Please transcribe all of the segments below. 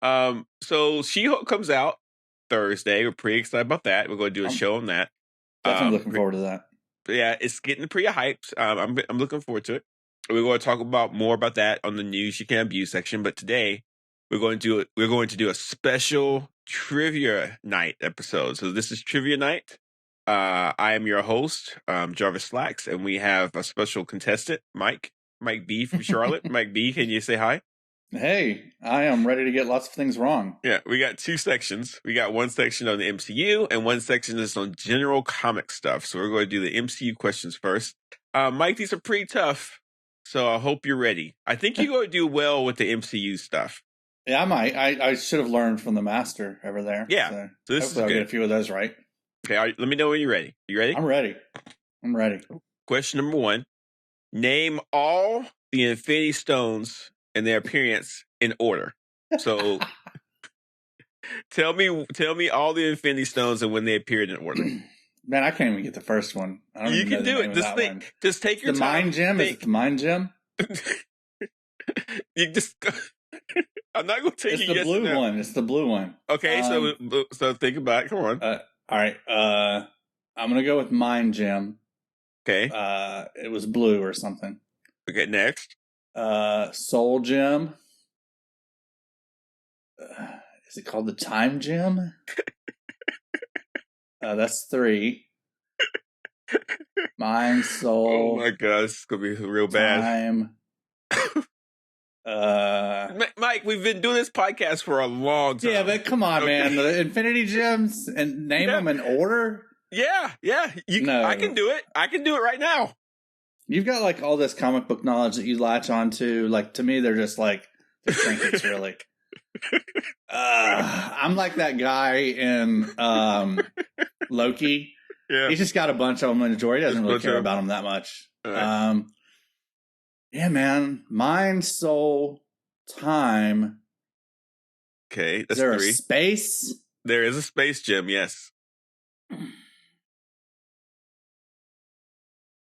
So She-Hulk comes out Thursday. We're pretty excited about that. We're going to do a show on that. Definitely looking forward to that. Yeah, it's getting pretty hyped. I'm looking forward to it. We're going to talk more about that on the news you can abuse section. But today we're going to do a special trivia night episode. So this is trivia night. I am your host, Jarvis Slacks, and we have a special contestant, Mike B from Charlotte. Mike B, can you say hi? Hey, I am ready to get lots of things wrong. Yeah, we got two sections. We got one section on the MCU and one section is on general comic stuff. So we're going to do the MCU questions first. Mike, these are pretty tough, so I hope you're ready. I think you're going to do well with the MCU stuff. Yeah, I might. I should have learned from the master over there. Yeah, so this hopefully I'll get a few of those right. Okay, let me know when you're ready. You ready? I'm ready. Question number 1. Name all the Infinity Stones and their appearance in order. So tell me all the Infinity Stones and when they appeared in order. Man, I can't even get the first one. I don't You even can know do the it. name of that one. Just take your the time. Mind Gem? Is it the Mind Gem? You just. I'm not going to take it's you. The blue one. It's the blue one. Okay, so think about it. Come on. All right. I'm gonna go with Mind Gem. Okay. It was blue or something. Okay. Next. Soul Gem. Is it called the Time Gem? That's 3. Mind, Soul. Oh my god, it's gonna be real bad. Time. Mike, we've been doing this podcast for a long time. Yeah, but come on, man. The Infinity Gems and name them in order? Yeah. No. I can do it. I can do it right now. You've got like all this comic book knowledge that you latch onto. Like to me, they're just like they're trinkets, really. I'm like that guy in Loki. Yeah. He's just got a bunch of them in the drawer. He doesn't really care about them that much. Right. Yeah, man. Mind, Soul, Time. Okay, that's Is there 3. A space? There is a space gem, yes.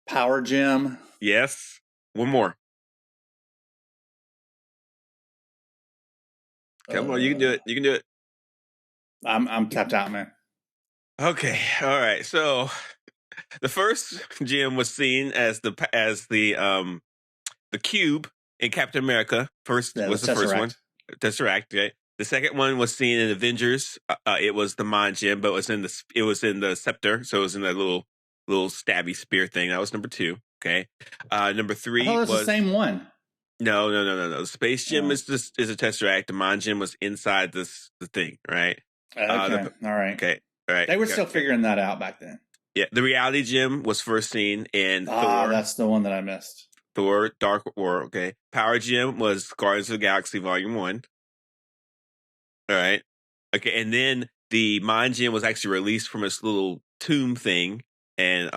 Power Gem. Yes. One more. Come on, you can do it. You can do it. I'm tapped out, man. Okay, all right. So the first gem was seen as the cube in Captain America. Was the first one. Tesseract. Okay. The second one was seen in Avengers. It was the Mind Gem, but it was in the scepter, so it was in that little stabby spear thing. That was number 2. Okay. Number 3 I thought it was the same one. No. The Space Gem is a Tesseract. The Mind Gem was inside the thing, right? Okay. All right. Okay. All right. They were still figuring that out back then. Yeah. The Reality Gem was first seen in Thor. That's the one that I missed. Thor, Dark World. Okay. Power Gem was Guardians of the Galaxy Volume 1. All right. Okay. And then the Mind Gem was actually released from its little tomb thing and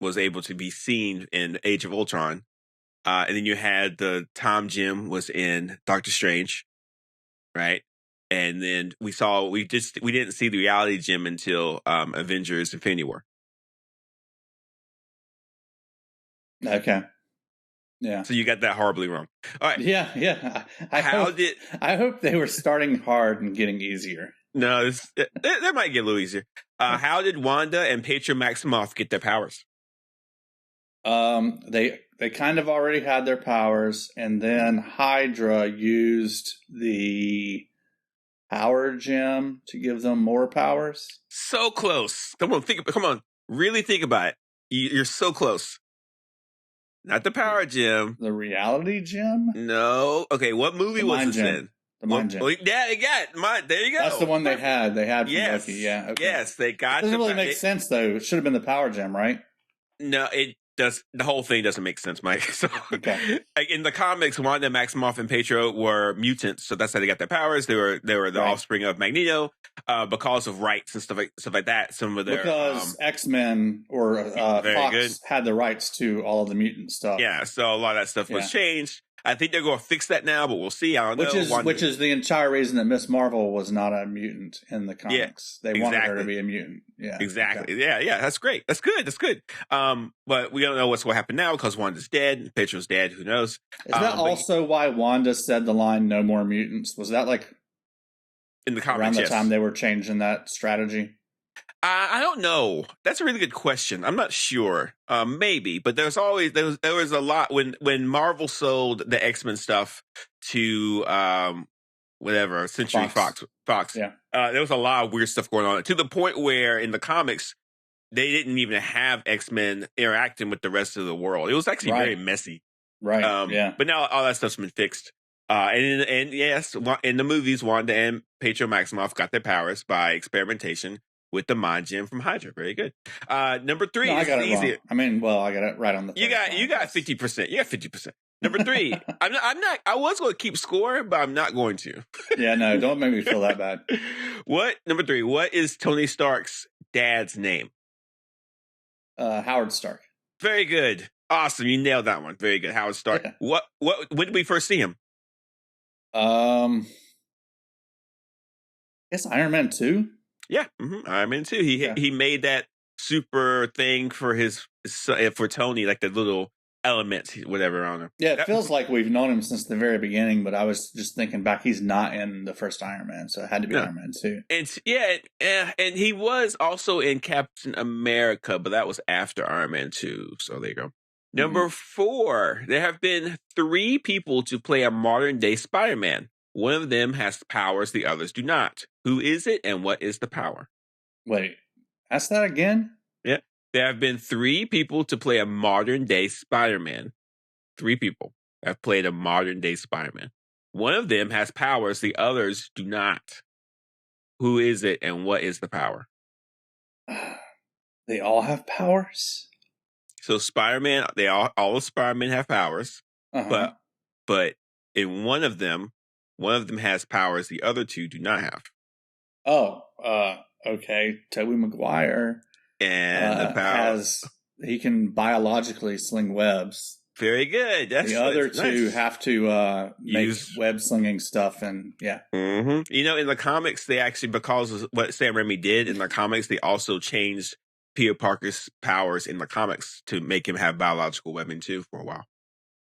was able to be seen in Age of Ultron. And then you had the Time Gem was in Doctor Strange. Right. And then we didn't see the Reality Gem until Avengers Infinity War. Okay. Yeah. So you got that horribly wrong. All right. Yeah. I hope they were starting hard and getting easier. No, that might get a little easier. How did Wanda and Petra Maximoff get their powers? They kind of already had their powers, and then Hydra used the Power Gem to give them more powers. So close. Come on. Really think about it. You're so close. Not the Power Gem. The Reality Gem? No. Okay, what movie was this in? The Mind Gem. Yeah, they got there you go. That's the one they had. They had from yes. Loki. Yeah. Okay. Yes, they got. Doesn't really make sense though. It should have been the Power Gem, right? No, it does. The whole thing doesn't make sense, Mike. So, okay. In the comics, Wanda, Maximoff, and Petra were mutants, so that's how they got their powers. They were the offspring of Magneto, because of rights and stuff like that. Some of their X-Men or Fox had the rights to all of the mutant stuff. Yeah, so a lot of that stuff was changed. I think they're going to fix that now, but we'll see. I don't know. Which is the entire reason that Miss Marvel was not a mutant in the comics. They wanted her to be a mutant. Yeah, exactly. Okay. Yeah. That's great. That's good. But we don't know what's going to happen now because Wanda's dead. Petra's dead. Who knows? Is that also why Wanda said the line "No more mutants"? Was that like In the comics, around the yes. time they were changing that strategy? I don't know. That's a really good question. I'm not sure. Maybe, but there was a lot when Marvel sold the X-Men stuff to whatever Century Fox. Yeah. There was a lot of weird stuff going on to the point where in the comics they didn't even have X-Men interacting with the rest of the world. It was actually very messy. Right. Yeah. But now all that stuff's been fixed. And yes, in the movies, Wanda and Petra Maximoff got their powers by experimentation with the mind gem from Hydra. Very good. Number 3 No, I got it easy. wrong. I mean, well, I got it right on the. You got 50%. You got 50%. Number 3. I'm not. I was going to keep scoring, but I'm not going to. Yeah, no, don't make me feel that bad. Number 3? What is Tony Stark's dad's name? Howard Stark. Very good. Awesome. You nailed that one. Very good. Howard Stark. Yeah. When did we first see him? I guess Iron Man 2. Yeah, Iron Man 2. He made that super thing for for Tony, like the little elements, whatever on him. Yeah, it feels like we've known him since the very beginning, but I was just thinking back, he's not in the first Iron Man, so it had to be Iron Man 2. And he was also in Captain America, but that was after Iron Man 2, so there you go. Number 4, there have been 3 people to play a modern-day Spider-Man. One of them has powers, the others do not. Who is it, and what is the power? Wait, ask that again? Yeah. There have been 3 people to play a modern-day Spider-Man. 3 people have played a modern-day Spider-Man. One of them has powers, the others do not. Who is it, and what is the power? They all have powers? So Spider-Man, all of Spider-Man have powers, but in one of them has powers the other 2 do not have. Oh, okay. Tobey Maguire and the power he can biologically sling webs. Very good. The other 2 have to make web slinging stuff, and yeah. Mm-hmm. You know, in the comics, they actually, because of what Sam Raimi did in the comics, they also changed Peter Parker's powers in the comics to make him have biological webbing too for a while.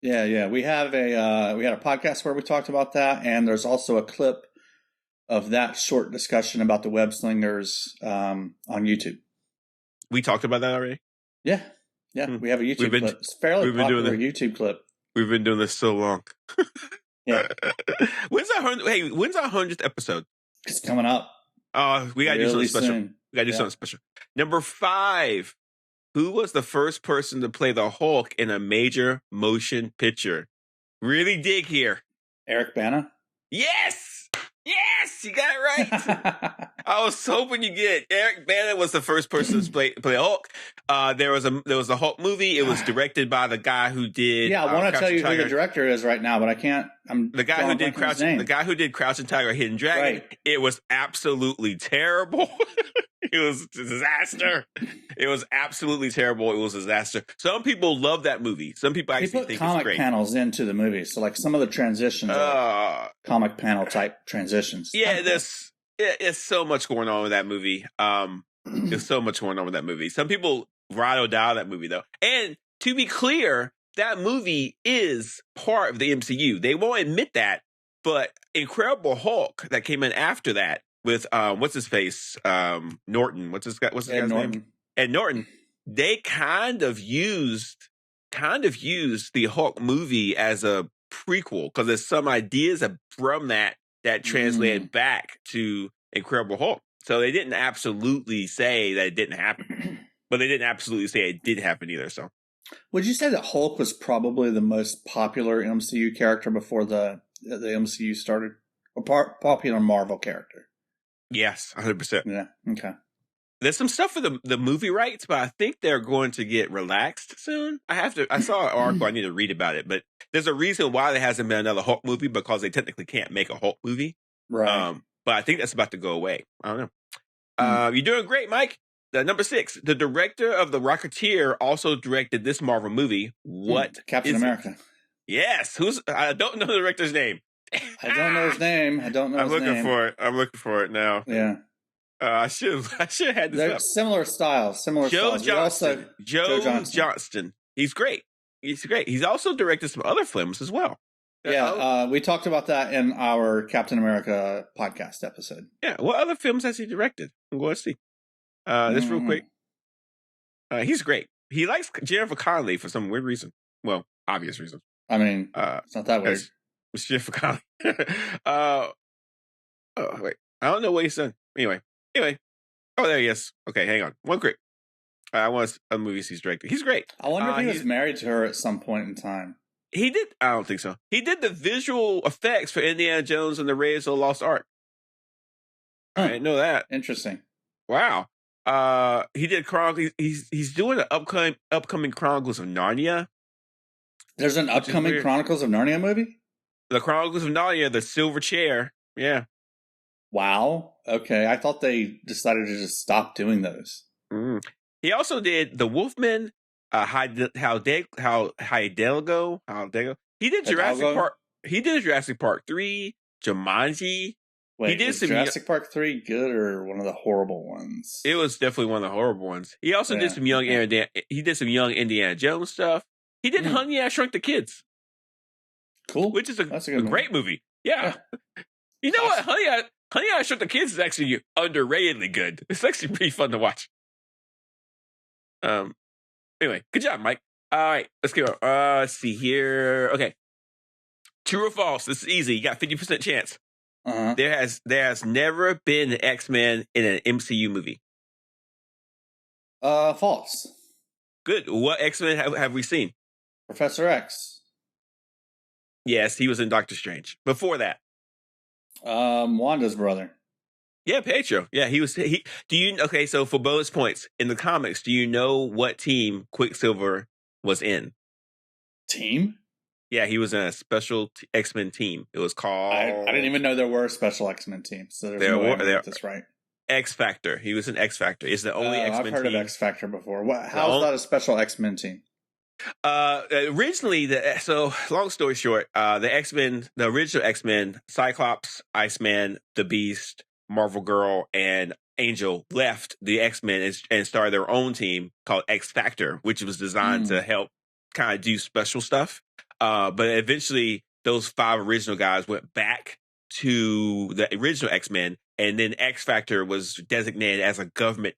Yeah. We had a podcast where we talked about that, and there's also a clip of that short discussion about the web slingers on YouTube. We talked about that already? Yeah. We have a YouTube clip. It's fairly popular YouTube clip. We've been doing this so long. Yeah. When's our 100th episode? It's coming up. We gotta do something special. Soon. We gotta do something special. Number 5. Who was the first person to play the Hulk in a major motion picture? Really dig here. Eric Bana? Yes! Yes! You got it right. I was hoping you get it. Eric Bana was the first person to play Hulk. There was a Hulk movie. It was directed by the guy who did. Yeah, I want to tell you who the director is right now, but I can't. The guy who did Crouching Tiger, Hidden Dragon. Right. It was absolutely terrible. It was a disaster. It was absolutely terrible. It was a disaster. Some people love that movie. Some people actually think it's great. They put comic panels into the movie, so like some of the transitions are comic panel type transitions. Yeah, it's so much going on with that movie. There's so much going on with that movie. Some people ride or die that movie though. And to be clear, that movie is part of the MCU. They won't admit that, but Incredible Hulk that came in after that with what's his face? Norton. What's this guy's name? Ed Norton. They kind of used the Hulk movie as a prequel because there's some ideas from that translated back to Incredible Hulk. So they didn't absolutely say that it didn't happen, but they didn't absolutely say it did happen either. So, would you say that Hulk was probably the most popular MCU character before the MCU started, or popular Marvel character? Yes, 100%. Yeah. Okay. There's some stuff for the movie rights, but I think they're going to get relaxed soon. I saw an article. I need to read about it, but there's a reason why there hasn't been another Hulk movie because they technically can't make a Hulk movie. Right. But I think that's about to go away. I don't know. You're doing great, Mike. Number 6, the director of The Rocketeer also directed this Marvel movie. What? Captain America. Yes. I don't know the director's name. I don't know his name. I'm looking for it now. Yeah. I should have had this. They're similar styles. Joe Johnston. Joe Johnston. He's great. He's also directed some other films as well. Yeah, we talked about that in our Captain America podcast episode. Yeah, what other films has he directed? Let's see. This real quick. He's great. He likes Jennifer Connelly for some weird reason. Well, obvious reason. I mean, it's not that weird. It's Jennifer Connelly. Wait. I don't know what he's done. Anyway. Oh, there he is. Okay, hang on. One quick. I want a movies he's directed. He's great. I wonder if he was married to her at some point in time. He did. I don't think so. He did the visual effects for Indiana Jones and the Raiders of the Lost Ark. I didn't know that. Interesting. Wow. He did Chronicles. He's doing an upcoming Chronicles of Narnia. There's an upcoming Chronicles of Narnia movie? The Chronicles of Narnia, the Silver Chair. Yeah. Wow. Okay. I thought they decided to just stop doing those. He also did The Wolfman, Hidalgo. He did Jurassic Park. He did Jurassic Park 3, Jumanji. Wait, he did Jurassic Park 3 good or one of the horrible ones? It was definitely one of the horrible ones. He also did some young Indiana Jones stuff. He did Honey, I Shrunk the Kids. Cool. Which is a great movie. Yeah. You know what? Honey, I Shrunk the Kids is actually underratedly good. It's actually pretty fun to watch. Anyway, good job, Mike. All right, let's go. Let's see here. Okay. True or false? This is easy. You got 50% chance. There has never been an X-Men in an MCU movie. False. Good. What X-Men have we seen? Professor X. Yes, he was in Doctor Strange. Before that, Wanda's brother. Yeah, Petra. Yeah, okay, so for bonus points, in the comics, do you know what team Quicksilver was in? Team? Yeah, he was in a special X-Men team. It was called... I didn't even know there were special X-Men teams, so there's no way that's right. X-Factor. He was in X-Factor. It's the only X-Men team. I've heard of X-Factor before. How is that a special X-Men team? Originally, long story short, the original X-Men, Cyclops, Iceman, the Beast, Marvel Girl, and Angel left the X-Men and started their own team called X-Factor, which was designed to help kind of do special stuff. But eventually, those 5 original guys went back to the original X-Men, and then X-Factor was designated as a government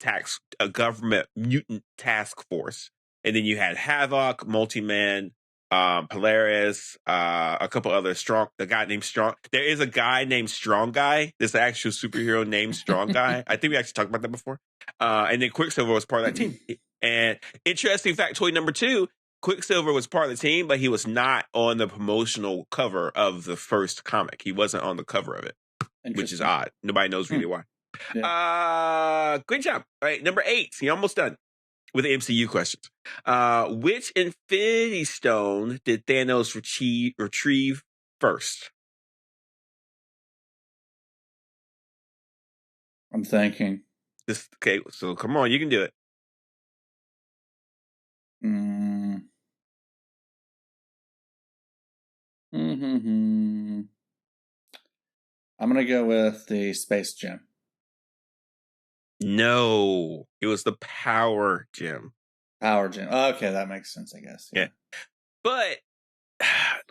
mutant task force. And then you had Havoc, Multi-Man, Polaris, a couple other a guy named Strong. There is a guy named Strong Guy. There's an actual superhero named Strong Guy. I think we actually talked about that before. And then Quicksilver was part of that team. And interesting factoid number 2, Quicksilver was part of the team, but he was not on the promotional cover of the first comic. He wasn't on the cover of it, which is odd. Nobody knows really why. Yeah. Good job. All right, number 8. You're almost done with the MCU questions. Which Infinity Stone did Thanos retrieve first? I'm thinking. Okay, so come on, you can do it. I'm going to go with the Space Gem. No, it was the Power Gem. Power Gem. Okay, that makes sense, I guess. Yeah. But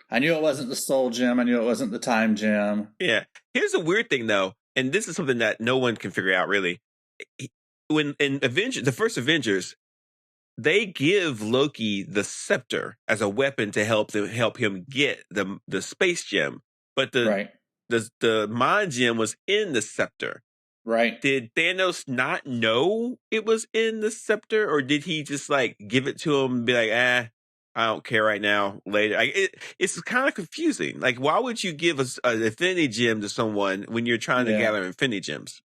I knew it wasn't the Soul Gem. I knew it wasn't the Time Gem. Yeah. Here's a weird thing, though, and this is something that no one can figure out, really. When in the first Avengers, they give Loki the scepter as a weapon to help him get the Space Gem, but the Mind Gem was in the scepter. Right. Did Thanos not know it was in the scepter, or did he just give it to him and be like, I don't care right now, later? It's kind of confusing. Why would you give an Infinity Gem to someone when you're trying to gather Infinity Gems?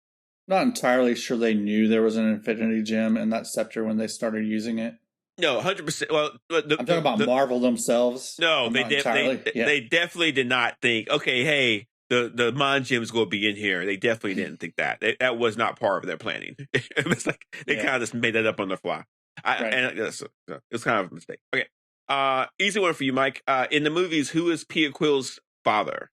Not entirely sure they knew there was an Infinity Gem in that scepter when they started using it. No, 100%. Well, I'm talking about Marvel themselves. No, they definitely did not think, okay, hey, the Mind Gem's going to be in here. They definitely didn't think that. That was not part of their planning. It was they kind of just made that up on the fly. And it was kind of a mistake. Okay. Easy one for you, Mike. In the movies, who is Piaquilla's father?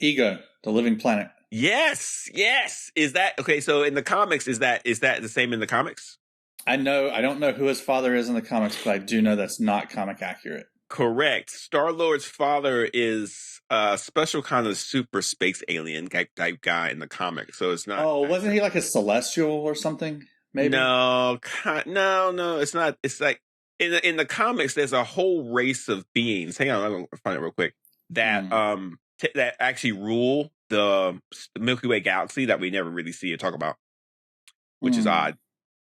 Ego, the living planet. Yes. Is that okay? So in the comics, is that the same in the comics? I don't know who his father is in the comics, but I do know that's not comic accurate. Correct. Star-Lord's father is a special kind of super space alien type guy in the comic, so it's not. Oh, wasn't he like a celestial or something? Maybe. No, it's not. It's like in the comics, there's a whole race of beings. Hang on, I'm gonna find it real quick. That that actually rule the Milky Way galaxy that we never really see or talk about, which is odd.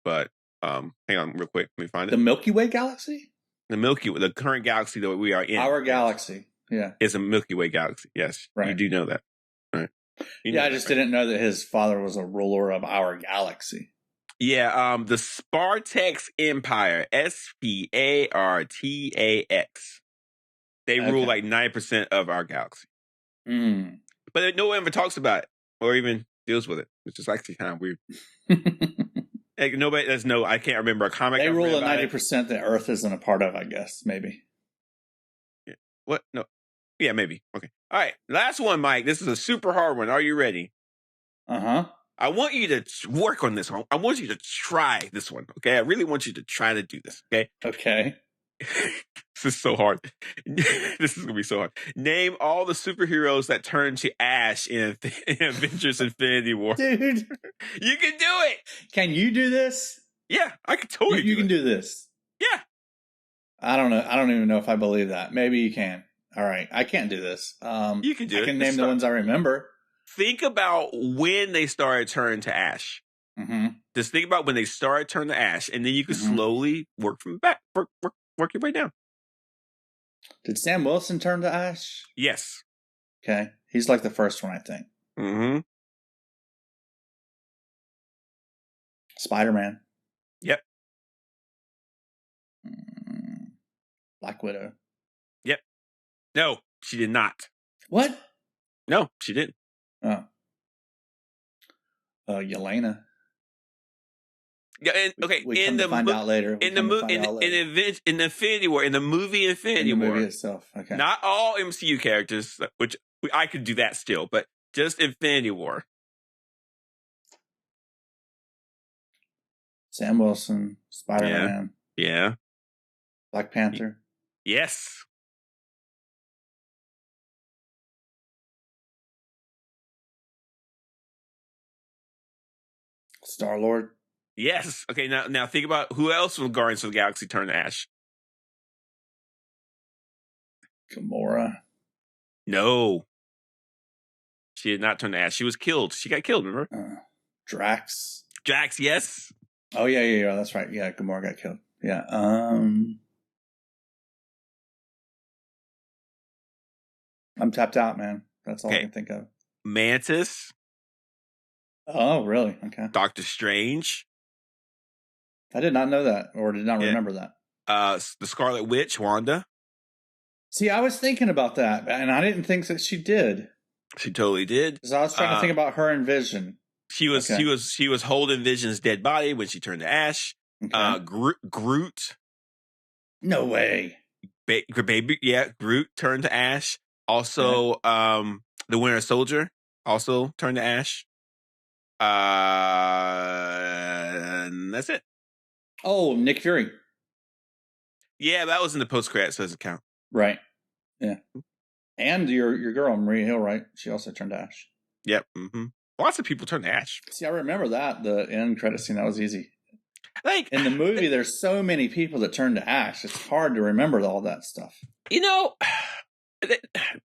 But hang on, real quick, let me find it. The Milky Way galaxy. The current galaxy that we are in. Our galaxy, yeah, is a Milky Way galaxy. Yes, right. You do know that, right? I just didn't know that his father was a ruler of our galaxy. Yeah, the Spartax Empire, Spartax. They rule like 90% of our galaxy. But no one ever talks about it or even deals with it, which is actually kind of weird. Like nobody, I can't remember a comic. They rule at 90% that Earth isn't a part of, I guess, maybe. Yeah. What? No. Yeah, maybe. Okay. All right. Last one, Mike. This is a super hard one. Are you ready? Uh-huh. I want you to work on this one. I want you to try this one. Okay. I really want you to try to do this. Okay. Okay. This is so hard. This is going to be so hard. Name all the superheroes that turn to ash in Avengers Infinity War. Dude. You can do it. Can you do this? Yeah, I can totally You can do this. Yeah. I don't know. I don't even know if I believe that. Maybe you can. All right. I can't do this. You can do it. I can name the ones I remember. Think about when they started turning to ash. Just think about when they started turning to ash, and then you can slowly work from back. Work your way down. Did Sam Wilson turn to ash? Yes. Okay. He's like the first one, I think. Spider-Man. Yep. Black Widow. Yep. No, she did not. What? No, she didn't. Oh. Yelena. Yeah, and, okay. We in the find out later. In the movie, in the Infinity War, in the movie Infinity War, movie itself. Okay. Not all MCU characters, which I could do that still, but just Infinity War. Sam Wilson, Spider-Man. Yeah. Black Panther. Yes. Star-Lord. Yes. Okay, now think about who else from Guardians of the Galaxy turned to ash. Gamora. No. She did not turn to ash. She was killed. She got killed, remember? Drax. Drax, yes. Oh, yeah. That's right. Yeah, Gamora got killed. Yeah. I'm tapped out, man. That's all I can think of. Mantis. Oh, really? Okay. Doctor Strange. I did not know that, or did not remember that. The Scarlet Witch, Wanda. See, I was thinking about that, and I didn't think that she did. She totally did. Because I was trying to think about her and Vision. She was holding Vision's dead body when she turned to ash. Okay. Groot. No way. Baby, Groot turned to ash. Also, the Winter Soldier also turned to ash. And that's it. Oh, Nick Fury. Yeah, that was in the post-credits, so it doesn't count. Right. Yeah. And your girl, Maria Hill, right? She also turned to ash. Yep. Lots of people turned to ash. See, I remember that, the end credit scene. That was easy. Like in the movie, there's so many people that turn to ash. It's hard to remember all that stuff. You know,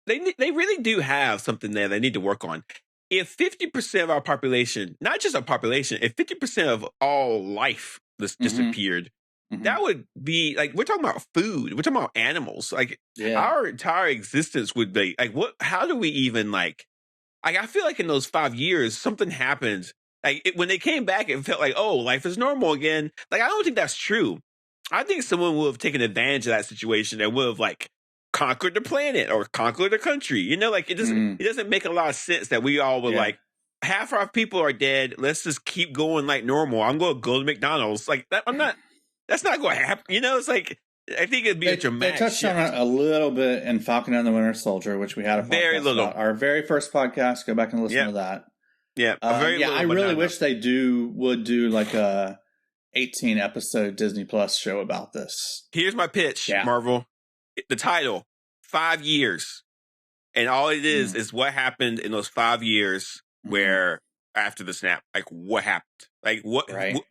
they really do have something there they need to work on. If 50% of our population, not just our population, if 50% of all life disappeared, that would be like, we're talking about food. We're talking about animals. Like our entire existence would be like, how do we even I feel like in those 5 years, something happened. Like when they came back, it felt like, oh, life is normal again. Like, I don't think that's true. I think someone would have taken advantage of that situation and would have conquered the planet or conquered the country. You know, it doesn't make a lot of sense that we all were half our people are dead. Let's just keep going like normal. I'm going to go to McDonald's. That's not going to happen. You know, it's I think it'd be a dramatic They touched shift. on it a little bit in Falcon and the Winter Soldier, which we had a podcast very little about. Our very first podcast. Go back and listen to that. Yeah, I really wish they would do 18-episode Disney Plus show about this. Here's my pitch, Marvel. The title, 5 years. And all it is what happened in those 5 years where after the snap, like what happened? Like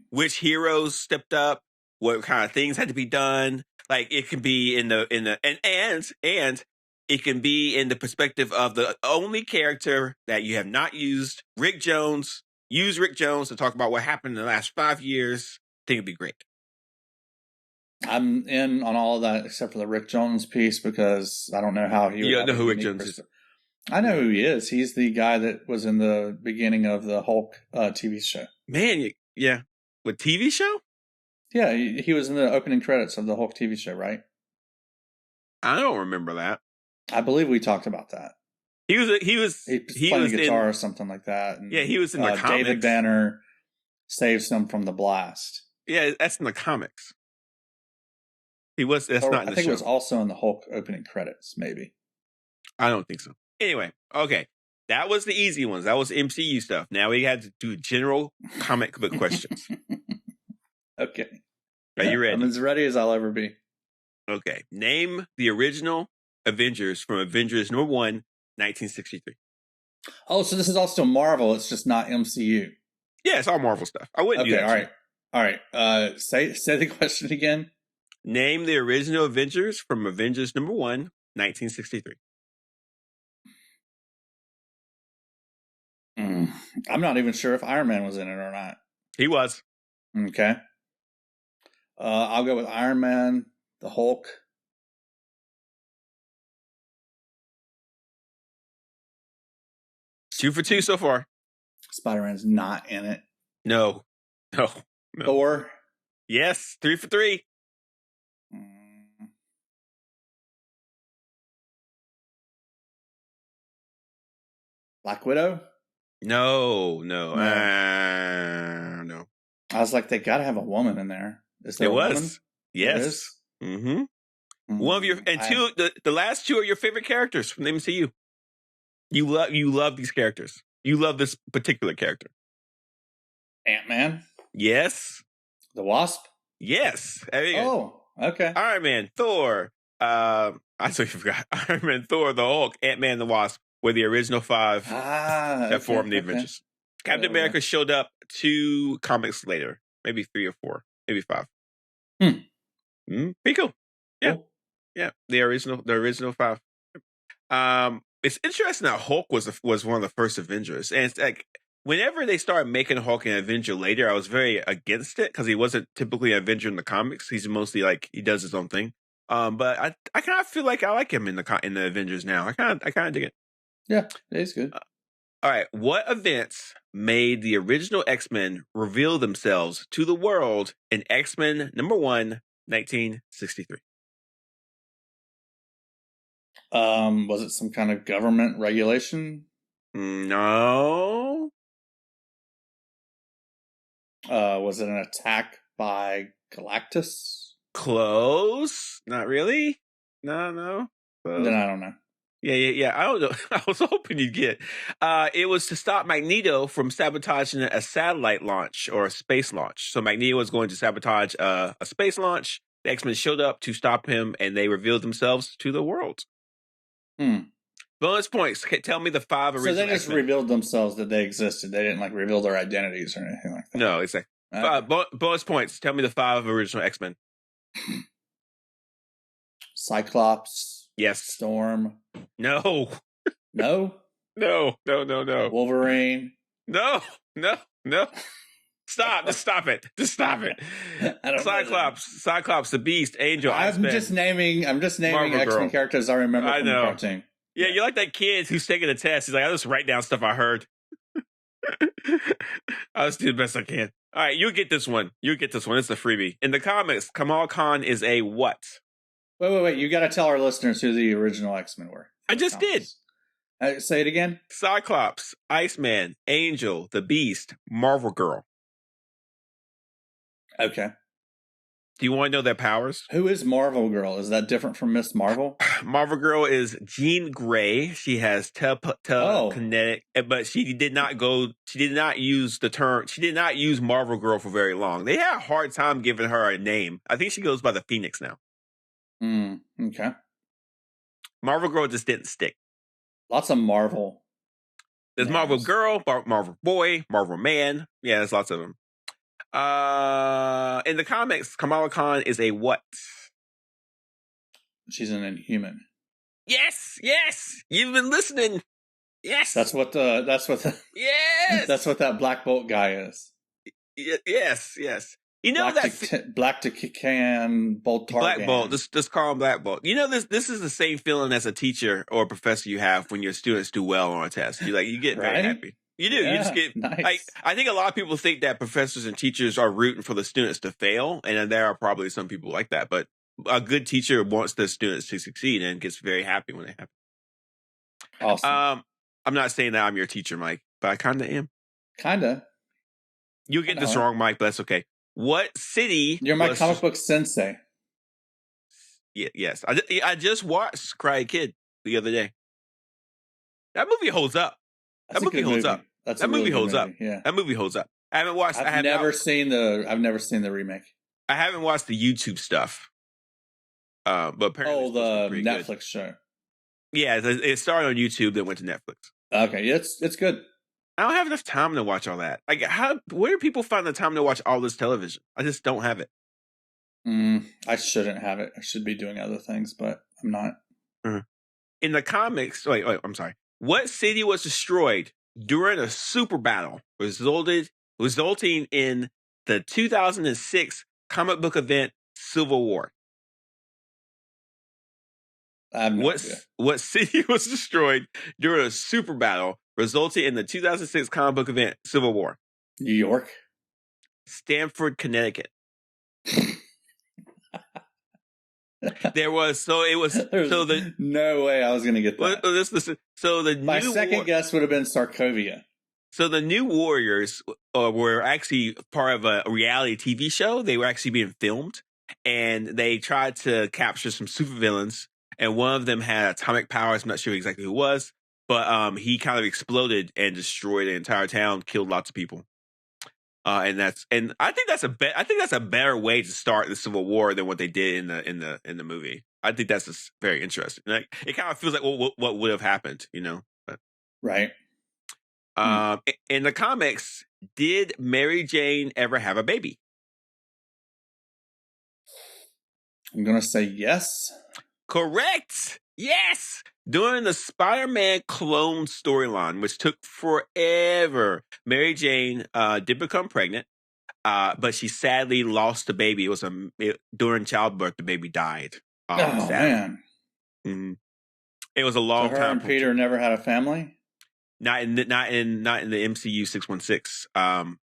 which heroes stepped up? What kind of things had to be done? Like it can be in the and it can be in the perspective of the only character that you have not used, Rick Jones. Use Rick Jones to talk about what happened in the last 5 years. I think it'd be great. I'm in on all of that except for the Rick Jones piece because I don't know how he. You don't know who Rick Jones is. I know who he is. He's the guy that was in the beginning of the Hulk TV show. Man, yeah, with TV show? Yeah, he was in the opening credits of the Hulk TV show, right? I don't remember that. I believe we talked about that. He was playing guitar or something like that. And, yeah, he was in the comics. David Banner saves him from the blast. Yeah, that's in the comics. He was. That's not in the show. I think it was also in the Hulk opening credits, maybe. I don't think so. Anyway, okay. That was the easy ones. That was MCU stuff. Now we had to do general comic book questions. Okay. Are you ready? I'm as ready as I'll ever be. Okay. Name the original Avengers from Avengers number 1, 1963. Oh, so this is also Marvel. It's just not MCU. Yeah, it's all Marvel stuff. I wouldn't do that. All right. Say the question again. Name the original Avengers from Avengers number 1, 1963. I'm not even sure if Iron Man was in it or not. He was. Okay. I'll go with Iron Man, the Hulk. Two for two so far. Spider-Man's not in it. No. Thor. Yes, 3 for 3. Black Widow? No. I was like, they got to have a woman in there. Is there a woman? Was. Yes. Mm-hmm. One of your two. The last two are your favorite characters from the MCU. You love these characters. You love this particular character. Ant-Man? Yes. The Wasp? Yes. Oh, okay. Iron Man, Thor. I totally forgot. Iron Man, Thor, the Hulk, Ant-Man, the Wasp were the original 5 that formed the Avengers. Captain America showed up 2 comics later, maybe 3 or 4, maybe 5. Pretty cool. Yeah, cool. Yeah. The original 5. It's interesting that Hulk was one of the first Avengers, and it's like whenever they started making Hulk an Avenger later, I was very against it because he wasn't typically an Avenger in the comics. He's mostly like he does his own thing. But I kind of feel like I like him in the Avengers now. I kind of dig it. Yeah, he's good. All right, what events made the original X-Men reveal themselves to the world in X-Men number 1, 1963? Was it some kind of government regulation? No. Was it an attack by Galactus? Close. Not really. No. Close. Then I don't know. Yeah. I don't know. I was hoping you'd get. It was to stop Magneto from sabotaging a satellite launch or a space launch. So Magneto was going to sabotage a space launch. The X-Men showed up to stop him, and they revealed themselves to the world. Bonus points. Tell me the 5 original. So they just revealed themselves that they existed. They didn't reveal their identities or anything like that. No, exactly. Bonus points. Tell me the 5 original X-Men. Cyclops. Yes. Storm. No. No. No. Wolverine. No. Stop. Just stop it. Cyclops, the Beast, Angel, I'm just naming X-Men characters I remember from the cartoon. Yeah, you're like that kid who's taking a test. He's like, I'll just write down stuff I heard. I'll just do the best I can. All right, you'll get this one. It's a freebie. In the comics, Kamal Khan is a what? Wait. You got to tell our listeners who the original X-Men were. I just did. Say it again. Cyclops, Iceman, Angel, the Beast, Marvel Girl. Okay. Do you want to know their powers? Who is Marvel Girl? Is that different from Miss Marvel? Marvel Girl is Jean Grey. She has telekinetic, but she did not use the term. She did not use Marvel Girl for very long. They had a hard time giving her a name. I think she goes by the Phoenix now. Okay. Marvel Girl just didn't stick. Lots of Marvel. There's names. Marvel Girl, Marvel Boy, Marvel Man. Yeah, there's lots of them. In the comics, Kamala Khan is a what? She's an Inhuman. Yes. You've been listening. Yes. That's what yes. That's what that Black Bolt guy is. Yes. You know Black Can Bolt Targan. Black Bolt. Just call him Black Bolt. You know this is the same feeling as a teacher or a professor you have when your students do well on a test. You get very happy. You do. Yeah, you just get nice. I think a lot of people think that professors and teachers are rooting for the students to fail, and there are probably some people like that. But a good teacher wants the students to succeed and gets very happy when they happen. Awesome. I'm not saying that I'm your teacher, Mike, but I kind of am. Kinda. You get this wrong, Mike, but that's okay. What city? You're my comic book sensei. Yes. I just watched Karate Kid the other day. That movie holds up. That movie holds up. That movie holds up. Yeah. That movie holds up. I haven't watched. I've never seen the remake. I haven't watched the YouTube stuff. But apparently, the Netflix show. Yeah, it started on YouTube, then went to Netflix. Okay, it's good. I don't have enough time to watch all that. Like, where do people find the time to watch all this television? I just don't have it. I shouldn't have it. I should be doing other things, but I'm not. Mm-hmm. In the comics, wait, I'm sorry. What city was destroyed during a super battle resulting in the 2006 comic book event Civil War? I have no idea. What city was destroyed during a super battle resulting in the 2006 comic book event Civil War? New York? Stamford, Connecticut. There's no way I was going to get that. Listen, so my second guess would have been Sokovia. So the New Warriors were actually part of a reality TV show. They were actually being filmed, and they tried to capture some supervillains. And one of them had atomic powers. I'm not sure exactly who it was, but he kind of exploded and destroyed the entire town, killed lots of people. And I think that's a better way to start the Civil War than what they did in the movie. I think that's just very interesting. Like, it kind of feels like what would have happened, you know? But, right. In the comics, did Mary Jane ever have a baby? I'm gonna say yes. Correct. Yes. During the Spider-Man clone storyline, which took forever, Mary Jane did become pregnant, but she sadly lost the baby. During childbirth, the baby died. Man. Mm-hmm. It was a long time. Her and Peter never had a family? Not in the MCU 616.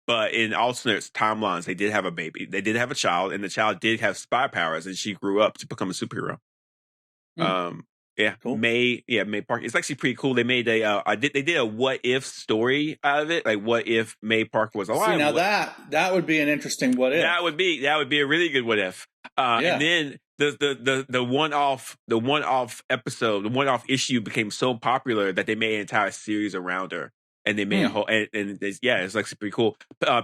But in alternate timelines, they did have a baby. They did have a child, and the child did have spy powers, and she grew up to become a superhero. Yeah, cool. May Parker. It's actually pretty cool. They made they did a what if story out of it. Like, what if May Parker was alive? See, now that would be an interesting what if. That would be a really good what if. And then the one off episode, the one off issue became so popular that they made an entire series around her. And they made a whole, it's actually pretty cool.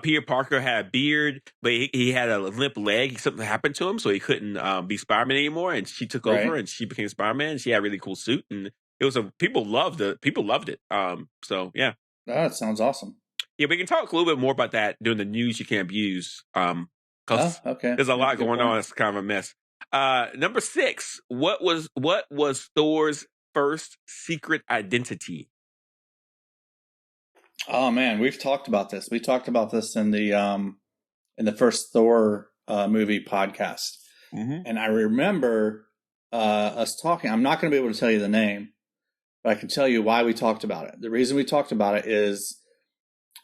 Peter Parker had a beard, but he had a limp leg. Something happened to him, so he couldn't be Spider-Man anymore. And she took over, and she became Spider-Man. And she had a really cool suit, and it was people loved it. So yeah, that sounds awesome. Yeah, we can talk a little bit more about that during the news you can't abuse. Because there's a lot going on. It's kind of a mess. Number 6. What was Thor's first secret identity? Oh man, we've talked about this. We talked about this in the first Thor movie podcast, and I remember us talking. I'm not going to be able to tell you the name, but I can tell you why we talked about it. The reason we talked about it is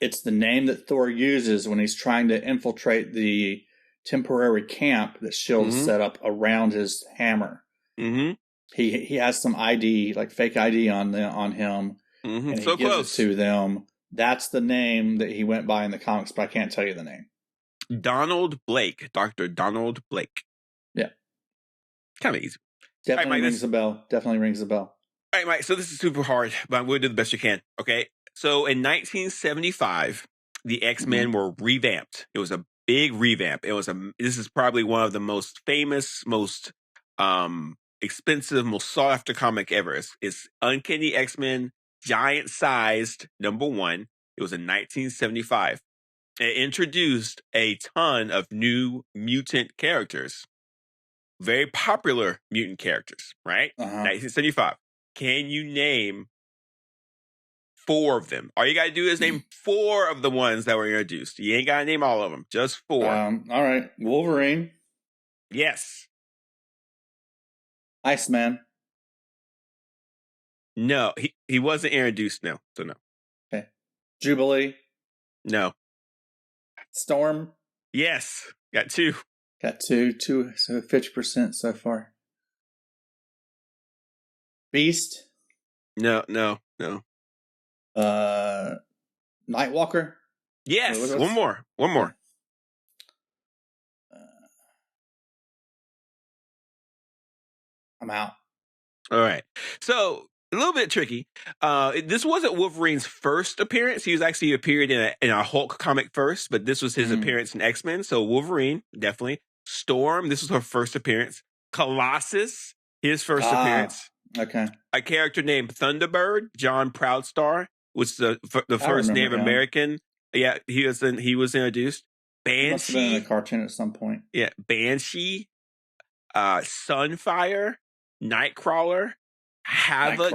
it's the name that Thor uses when he's trying to infiltrate the temporary camp that S.H.I.E.L.D. set up around his hammer. Mm-hmm. He has some ID, like fake ID on him, and he gives it to them. That's the name that he went by in the comics, but I can't tell you the name. Donald Blake. Dr. Donald Blake. Yeah. Kind of easy. Definitely rings a bell. Definitely rings a bell. All right, Mike. So this is super hard, but we'll do the best you can. Okay. So in 1975, the X-Men were revamped. It was a big revamp. This is probably one of the most famous, most expensive, most sought after comic ever. It's Uncanny X-Men, giant-sized #1. It was in 1975. It introduced a ton of new mutant characters. Very popular mutant characters, right? 1975. Can you name 4 of them? All you got to do is name 4 of the ones that were introduced. You ain't got to name all of them. Just 4. All right. Wolverine. Yes. Iceman. No, he wasn't introduced. No, so no. Okay. Jubilee. No. Storm. Yes. Got 2. Got 2. So 50% so far. Beast. No. Nightwalker. Yes. One more. I'm out. All right. So a little bit tricky. This wasn't Wolverine's first appearance. He was actually appeared in a Hulk comic first, but this was his appearance in X-Men. So Wolverine, definitely. Storm, this was her first appearance. Colossus, his first appearance. Okay. A character named Thunderbird, John Proudstar, was the first Native American. Yeah, he was introduced. Banshee. Must have been in a cartoon at some point. Yeah, Banshee, Sunfire, Nightcrawler, Havoc,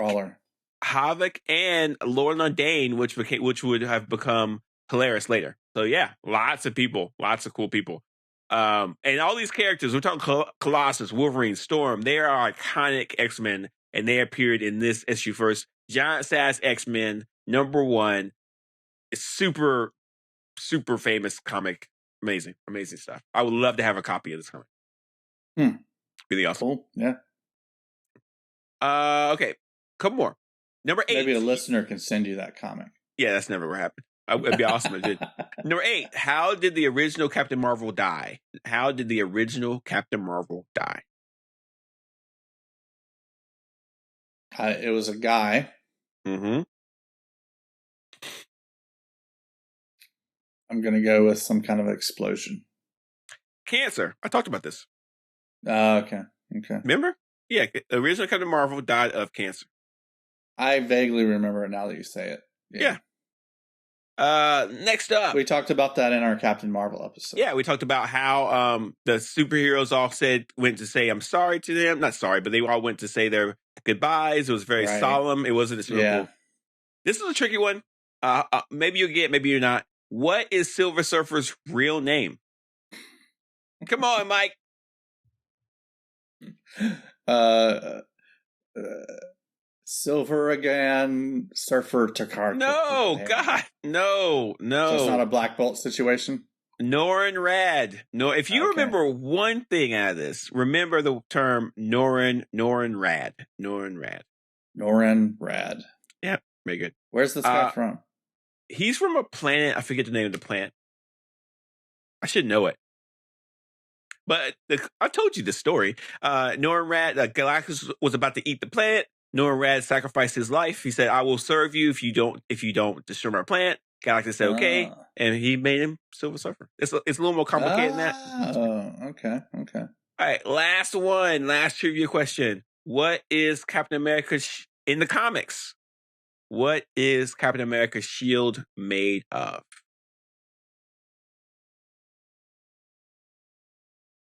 and Lorna Dane, which would have become Polaris later. So yeah, lots of people, lots of cool people. And all these characters, we're talking Colossus, Wolverine, Storm, they are iconic X-Men, and they appeared in this issue first. Giant Size X-Men, #1. It's super, super famous comic. Amazing stuff. I would love to have a copy of this comic. Really awesome. Cool. Yeah. Okay. Couple more. #8. Maybe a listener can send you that comic. Yeah, that's never gonna happen. It'd be awesome if it did. #8. How did the original Captain Marvel die? It was a guy. Mm-hmm. I'm going to go with some kind of explosion. Cancer. I talked about this. Okay. Remember? Yeah, the original Captain Marvel died of cancer. I vaguely remember it now that you say it. Yeah. Next up. We talked about that in our Captain Marvel episode. Yeah, we talked about how the superheroes all went to say I'm sorry to them. Not sorry, but they all went to say their goodbyes. It was very solemn. It wasn't as cool. This is a tricky one. Maybe you'll get, maybe you're not. What is Silver Surfer's real name? Come on, Mike. Silver again, Surfer Takar. No, God, no. So it's not a Black Bolt situation? Norrin Rad. No, if you remember one thing out of this, remember the term Norrin Rad. Yeah, very good. Where's this guy from? He's from a planet. I forget the name of the planet. I should know it. But I told you the story. Norrin Rad, Galactus was about to eat the planet. Norrin Rad sacrificed his life. He said, "I will serve you if you don't destroy my planet." Galactus said, "Okay," and he made him Silver Surfer. It's a little more complicated than that. Oh, okay. All right, last one, last trivia question. What is Captain America in the comics? What is Captain America's shield made of?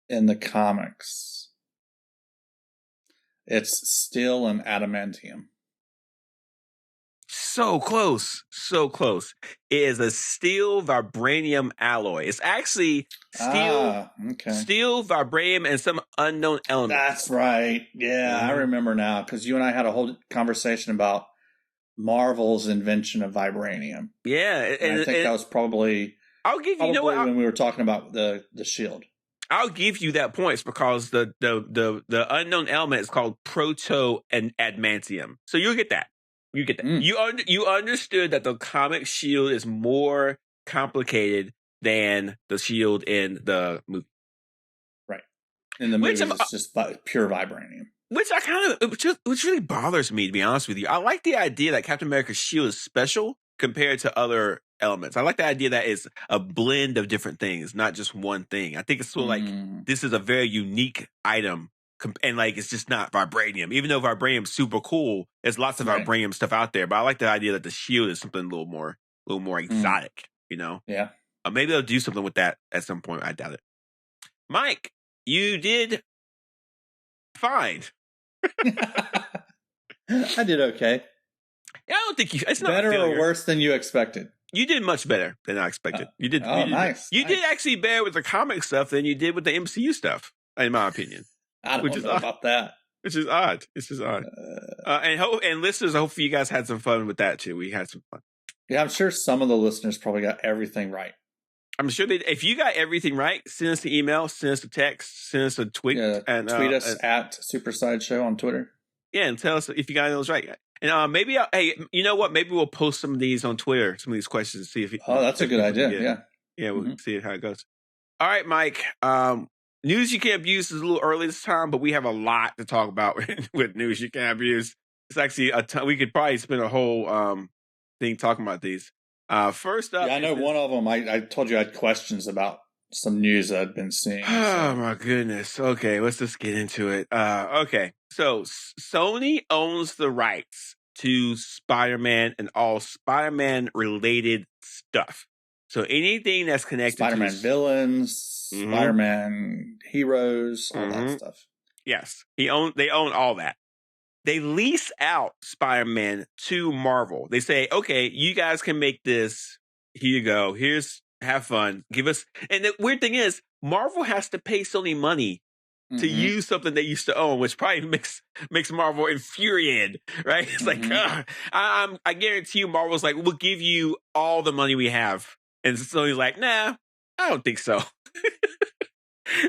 In the comics, it's steel and adamantium. So close. It is a steel vibranium alloy. It's actually steel, vibranium, and some unknown element. That's right. Yeah, I remember now because you and I had a whole conversation about Marvel's invention of vibranium. Yeah, and I think that was probably. I'll give you know what, when we were talking about the shield. I'll give you that points because the unknown element is called proto and adamantium. So you'll get that. You understood that the comic shield is more complicated than the shield in the movie. Right. In the movie, it's just pure vibranium. Which really bothers me, to be honest with you. I like the idea that Captain America's shield is special compared to other elements. I like the idea that it's a blend of different things, not just one thing. I think it's sort of like this is a very unique item, and like it's just not vibranium. Even though vibranium's super cool, there's lots of vibranium stuff out there. But I like the idea that the shield is something a little more exotic. You know? Yeah. Maybe they'll do something with that at some point. I doubt it. Mike, you did fine. I did okay. Yeah, I don't think it's not better or worse than you expected. You did much better than I expected. You did. Nice. You did actually better with the comic stuff than you did with the MCU stuff, in my opinion. I don't know about that. Which is odd. It's just odd. And listeners, hopefully you guys had some fun with that too. We had some fun. Yeah, I'm sure some of the listeners probably got everything right. I'm sure if you got everything right, send us an email, send us a text, send us a tweet. And tweet us at Super Sideshow on Twitter. Yeah, and tell us if you got those right. And maybe, hey, you know what? Maybe we'll post some of these on Twitter, some of these questions, and see if. That's a good idea. Yeah, we'll see how it goes. All right, Mike. News you can't abuse is a little early this time, but we have a lot to talk about with news you can't abuse. It's actually a ton. We could probably spend a whole thing talking about these. First up, I know one of them. I told you I had questions about some news I'd been seeing. Oh my goodness. Okay, let's just get into it. Okay, so Sony owns the rights to Spider-Man and all Spider-Man related stuff. So anything that's connected Spider-Man to villains, Spider-Man heroes, all that stuff. Yes, they own all that. They lease out Spider-Man to Marvel. They say, okay, you guys can make this. Here you go. Have fun. Give us. And the weird thing is, Marvel has to pay Sony money to use something they used to own, which probably makes Marvel infuriated, right? It's like, I guarantee you, Marvel's like, we'll give you all the money we have. And Sony's like, nah, I don't think so.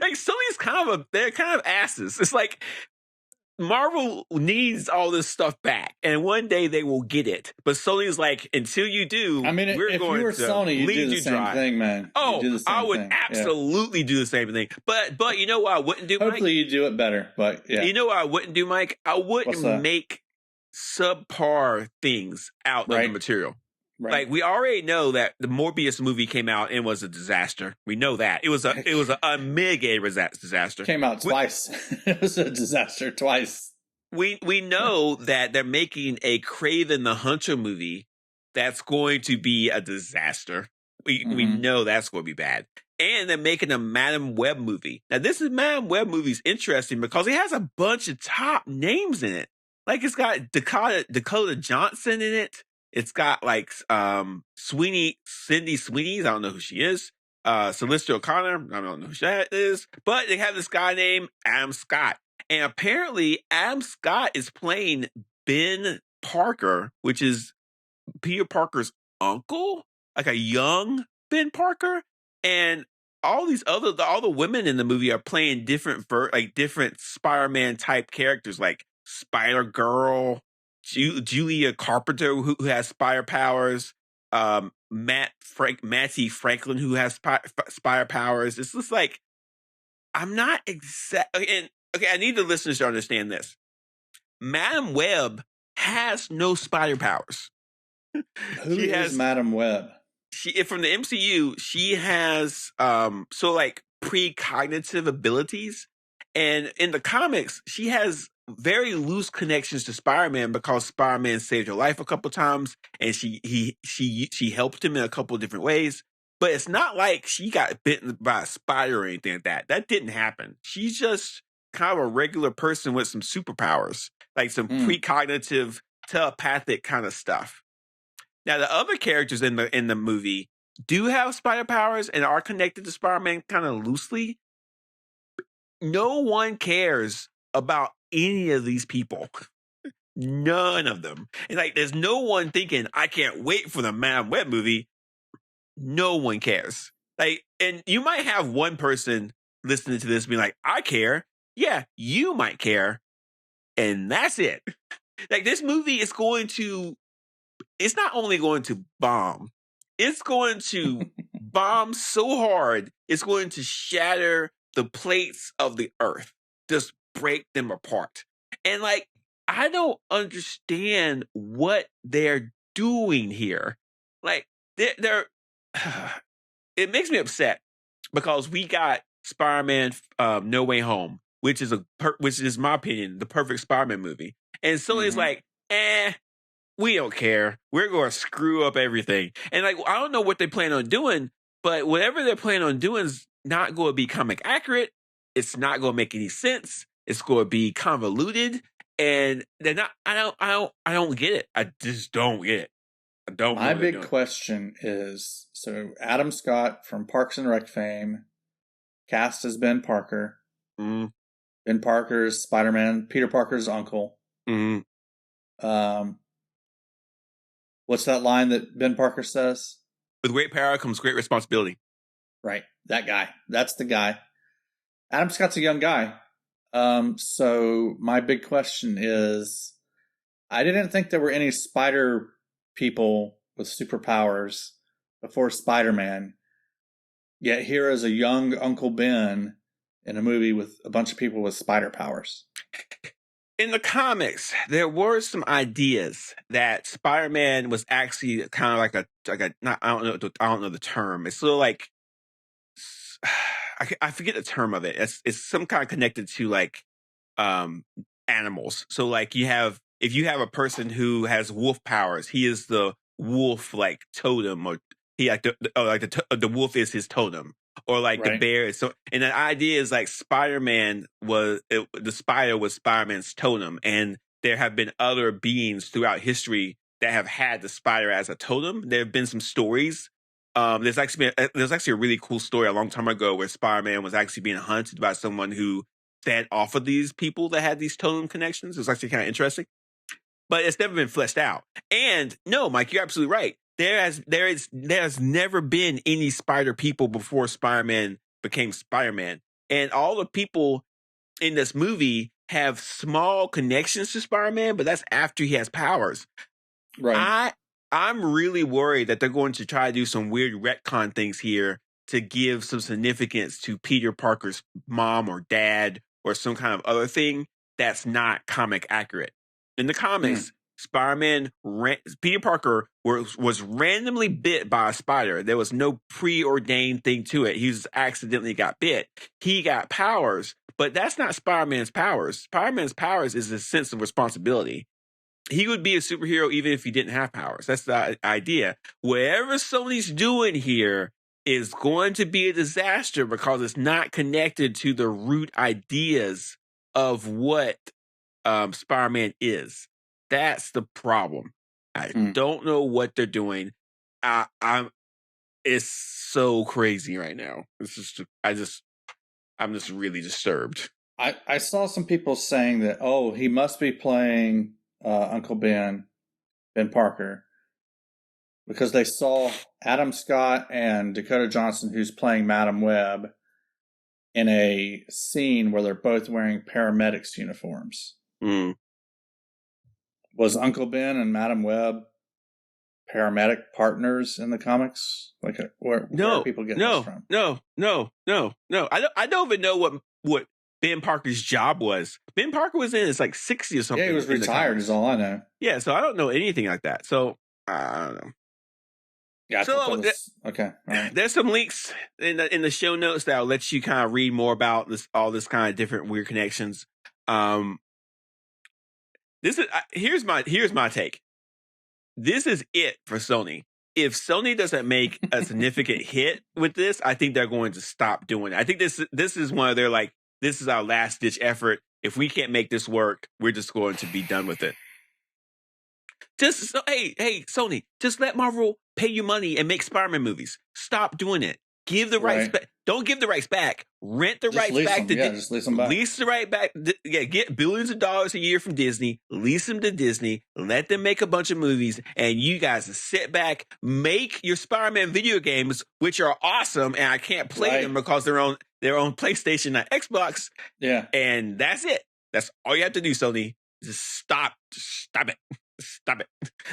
Like, Sony's they're kind of asses. It's like, Marvel needs all this stuff back, and one day they will get it. But Sony's like, until you do, I mean, if you were Sony, you'd do the same thing, man. Oh, I would absolutely do the same thing. But you know what I wouldn't do, Mike? Hopefully you do it better, but yeah. You know what I wouldn't do, Mike? I wouldn't make subpar things out of the material. Right. Like, we already know that the Morbius movie came out and was a disaster. We know that. It was a mega disaster. Came out twice. It was a disaster twice. We know that they're making a Kraven the Hunter movie that's going to be a disaster. We know that's going to be bad. And they're making a Madam Web movie. Now, this is Madam Web movie's interesting because it has a bunch of top names in it. Like, it's got Dakota Johnson in it. It's got like Cindy Sweeney. I don't know who she is. Celeste O'Connor. I don't know who that is. But they have this guy named Adam Scott. And apparently Adam Scott is playing Ben Parker, which is Peter Parker's uncle, like a young Ben Parker. And all the women in the movie are playing different Spider-Man type characters, like Spider-Girl, Julia Carpenter, who has spider powers, Matty Franklin, who has spider powers. It's just like, I'm not exactly. Okay, I need the listeners to understand this. Madam Web has no spider powers. Who is Madam Web? From the MCU, she has precognitive abilities, and in the comics, she has very loose connections to Spider-Man because Spider-Man saved her life a couple times, and she helped him in a couple of different ways. But it's not like she got bitten by a spider or anything like that. That didn't happen. She's just kind of a regular person with some superpowers, like some precognitive, telepathic kind of stuff. Now, the other characters in the movie do have spider powers and are connected to Spider-Man kind of loosely. No one cares about any of these people. None of them. And like, there's no one thinking, I can't wait for the Madam Web movie. No one cares. Like, and you might have one person listening to this being like, I care. Yeah, you might care. And that's it. Like, this movie is it's not only going to bomb, it's going to bomb so hard it's going to shatter the plates of the earth, just break them apart. And like, I don't understand what they're doing here. Like, they're it makes me upset because we got Spider-Man No Way Home, which is my opinion, the perfect Spider-Man movie. And so it's like, we don't care. We're going to screw up everything. And like, I don't know what they plan on doing, but whatever they're planning on doing is not going to be comic accurate. It's not going to make any sense. It's going to be convoluted, and they're not. I don't get it. I just don't get it. I don't. My big question is: so Adam Scott from Parks and Rec fame, cast as Ben Parker. Mm. Ben Parker's Spider-Man. Peter Parker's uncle. Mm. What's that line that Ben Parker says? With great power comes great responsibility. Right. That guy. That's the guy. Adam Scott's a young guy. So my big question is, I didn't think there were any spider people with superpowers before Spider-Man. Yet here is a young Uncle Ben in a movie with a bunch of people with spider powers. In the comics, there were some ideas that Spider-Man was actually kind of like a not, I don't know the term. It's sort of like, I forget the term of it. It's some kind of connected to like animals. So like if you have a person who has wolf powers, he is the wolf like totem, or he like the wolf is his totem, or like the bear is so. And the idea is like the spider was Spider-Man's totem, and there have been other beings throughout history that have had the spider as a totem. There have been some stories. There's actually a really cool story a long time ago where Spider-Man was actually being hunted by someone who fed off of these people that had these totem connections. It's actually kind of interesting, but it's never been fleshed out. And no, Mike, you're absolutely right. There has never been any spider people before Spider-Man became Spider-Man, and all the people in this movie have small connections to Spider-Man, but that's after he has powers. Right. I'm really worried that they're going to try to do some weird retcon things here to give some significance to Peter Parker's mom or dad or some kind of other thing that's not comic accurate. In the comics, Peter Parker was randomly bit by a spider. There was no preordained thing to it. He just accidentally got bit. He got powers, but that's not Spider-Man's powers. Spider-Man's powers is a sense of responsibility. He would be a superhero even if he didn't have powers. That's the idea. Whatever Sony's doing here is going to be a disaster because it's not connected to the root ideas of what Spider-Man is. That's the problem. I don't know what they're doing. It's so crazy right now. It's just, I'm just really disturbed. I saw some people saying that, he must be playing Uncle Ben Parker, because they saw Adam Scott and Dakota Johnson, who's playing Madam Web, in a scene where they're both wearing paramedics uniforms. Was Uncle Ben and Madam Web paramedic partners in the comics? Like, where are people getting this from? No. I don't even know what Ben Parker's job was. Ben Parker was in his like 60 or something. Yeah, he was retired is all I know. Yeah, so I don't know anything like that. So I don't know. Yeah, so okay. All right. There's some links in the show notes that'll let you kind of read more about all this kind of different weird connections. Here's my take. This is it for Sony. If Sony doesn't make a significant hit with this, I think they're going to stop doing it. I think this is one of their like, this is our last ditch effort. If we can't make this work, we're just going to be done with it. Hey, Sony, just let Marvel pay you money and make Spider-Man movies. Stop doing it. Give the rights back. Don't give the rights back. Rent the rights back. Just lease them back. Lease the right back. Get billions of dollars a year from Disney. Lease them to Disney. Let them make a bunch of movies. And you guys sit back, make your Spider-Man video games, which are awesome. And I can't play them because they're on PlayStation and Xbox. Yeah. And that's it. That's all you have to do, Sony. Just stop it. Stop it.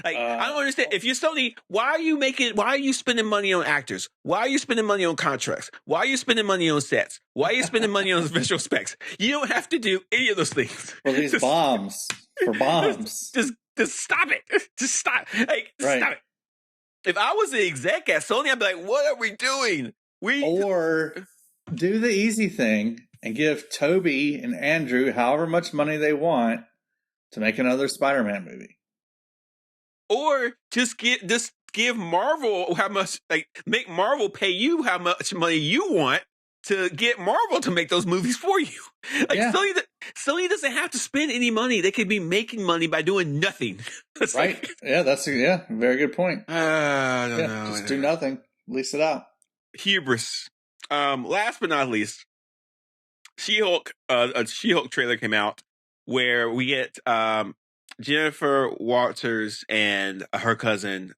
Like, I don't understand. If you're Sony, why are you spending money on actors? Why are you spending money on contracts? Why are you spending money on sets? Why are you spending money on visual specs? You don't have to do any of those things. For these bombs. For bombs. Just stop it. Just stop. Like, stop it. If I was the exec at Sony, I'd be like, what are we doing? Or do the easy thing and give Toby and Andrew however much money they want to make another Spider-Man movie. Or just give Marvel how much, like, make Marvel pay you how much money you want to get Marvel to make those movies for you. Like, Sony doesn't have to spend any money. They could be making money by doing nothing. Right. That's a very good point. I don't know. Just do nothing. Lease it out. Hubris. Last but not least, She-Hulk, a She-Hulk trailer came out where we get Jennifer Walters and her cousin,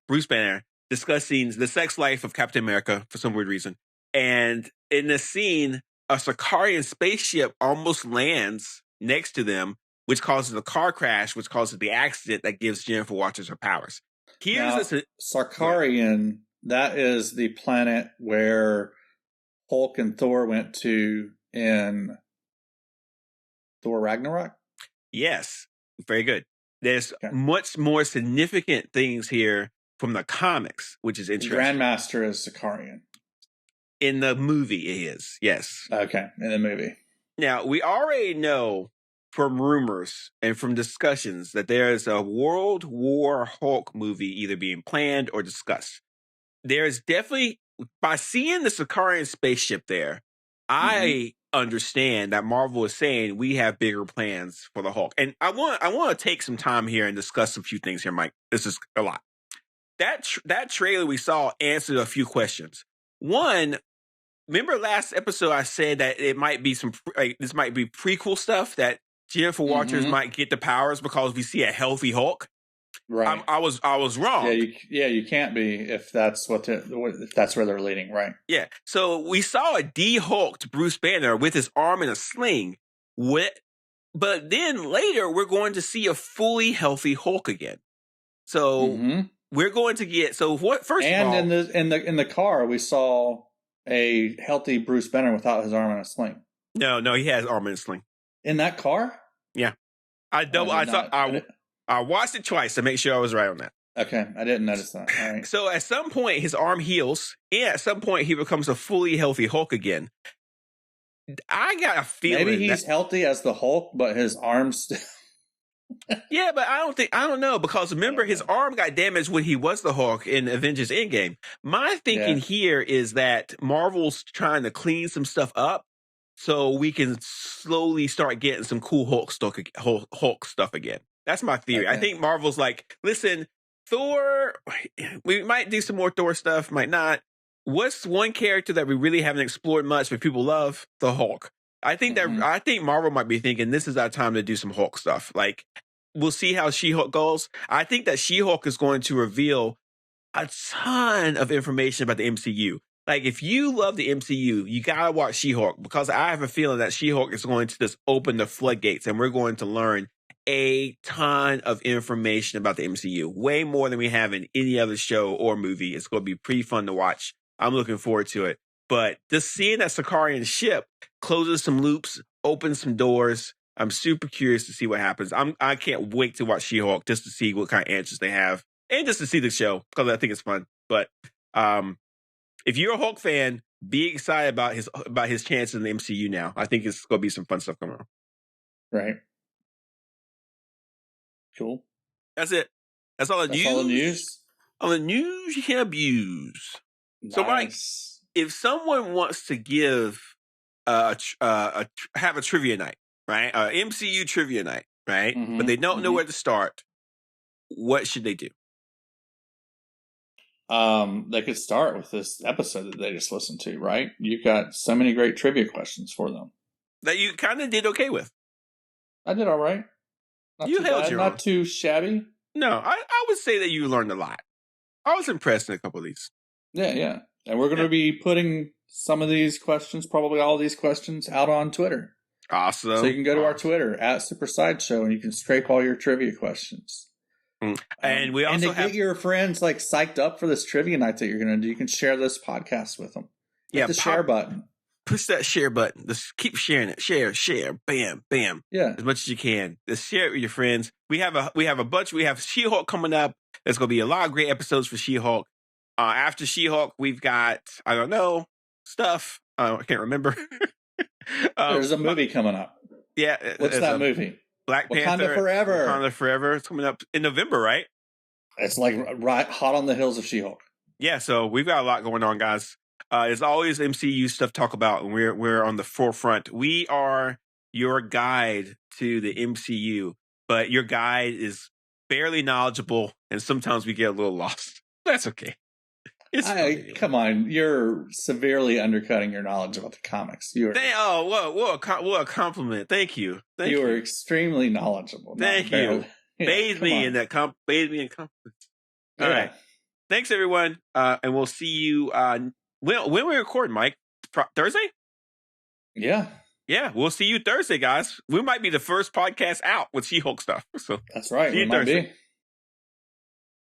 Bruce Banner, discussing the sex life of Captain America for some weird reason. And in the scene, a Sicarian spaceship almost lands next to them, which causes a car crash, which causes the accident that gives Jennifer Walters her powers. Sicarian, that is the planet where Hulk and Thor went to in Thor Ragnarok? Yes. Very good. There's much more significant things here from the comics, which is interesting. Grandmaster is Sicarian. In the movie, he is. Yes. Okay. In the movie. Now, we already know from rumors and from discussions that there is a World War Hulk movie either being planned or discussed. There's definitely, by seeing the Sicarian spaceship there, I understand that Marvel is saying we have bigger plans for the Hulk. And I want to take some time here and discuss a few things here, Mike. This is a lot. That trailer we saw answered a few questions. One, remember last episode I said that it might be this might be prequel stuff, that Jennifer Walters might get the powers because we see a healthy Hulk. Right. I was wrong. You can't be if that's where they're leading, right? Yeah. So we saw a de-Hulked Bruce Banner with his arm in a sling. But then later we're going to see a fully healthy Hulk again. So we're going to get first of all, in the car we saw a healthy Bruce Banner without his arm in a sling. No, he has arm in a sling. In that car? Yeah. I watched it twice to make sure I was right on that. Okay, I didn't notice that. All right. So at some point, his arm heals, and at some point, he becomes a fully healthy Hulk again. I got a feeling maybe he's healthy as the Hulk, but his arms. Yeah, but I don't know, because remember, his arm got damaged when he was the Hulk in Avengers Endgame. My thinking here is that Marvel's trying to clean some stuff up so we can slowly start getting some cool Hulk stuff again. That's my theory. Okay. I think Marvel's like, listen, Thor, we might do some more Thor stuff, might not. What's one character that we really haven't explored much but people love? The Hulk. I think Marvel might be thinking this is our time to do some Hulk stuff. Like, we'll see how She-Hulk goes. I think that She-Hulk is going to reveal a ton of information about the MCU. Like, if you love the MCU, you gotta watch She-Hulk, because I have a feeling that She-Hulk is going to just open the floodgates and we're going to learn a ton of information about the MCU, way more than we have in any other show or movie. It's going to be pretty fun to watch. I'm looking forward to it. But just seeing that Sicarian ship closes some loops, opens some doors. I'm super curious to see what happens. I can't wait to watch She-Hulk just to see what kind of answers they have, and just to see the show, because I think it's fun. But if you're a Hulk fan, be excited about his chances in the MCU now. I think it's going to be some fun stuff coming on. Right. Cool. That's it. That's all the news. All the news. All the news you can abuse. Nice. So, Mike, if someone wants to give have a trivia night, right? MCU trivia night, right? But they don't know where to start, what should they do? They could start with this episode that they just listened to, right? You've got so many great trivia questions for them that you kind of did okay with. I did all right. Not too shabby. No, I would say that you learned a lot. I was impressed in a couple of these. Yeah. And we're going to be putting some of these questions, probably all these questions, out on Twitter. Awesome. So you can go to our Twitter, @Super Sideshow, and you can scrape all your trivia questions. And we also get your friends like psyched up for this trivia night that you're going to do. You can share this podcast with them. Hit the share button. Push that share button. Just keep sharing it. Share. Bam, bam. Yeah, as much as you can. Just share it with your friends. We have a bunch. We have She-Hulk coming up. There's going to be a lot of great episodes for She-Hulk. After She-Hulk, we've got stuff. I can't remember. There's a movie coming up. Yeah, what's that movie? Black Panther. Wakanda Forever. It's coming up in November, right? It's like right hot on the heels of She-Hulk. Yeah, so we've got a lot going on, guys. There's always MCU stuff to talk about, and we're on the forefront. We are your guide to the MCU, but your guide is barely knowledgeable, and sometimes we get a little lost. That's okay. Come on, you're severely undercutting your knowledge about the comics. What a compliment! Thank you. You are extremely knowledgeable. Thank you. Bathe me in compliments. All right. Thanks, everyone, and we'll see you. When we record, Mike, Thursday? Yeah, we'll see you Thursday, guys. We might be the first podcast out with She-Hulk stuff. So that's right. See you Thursday.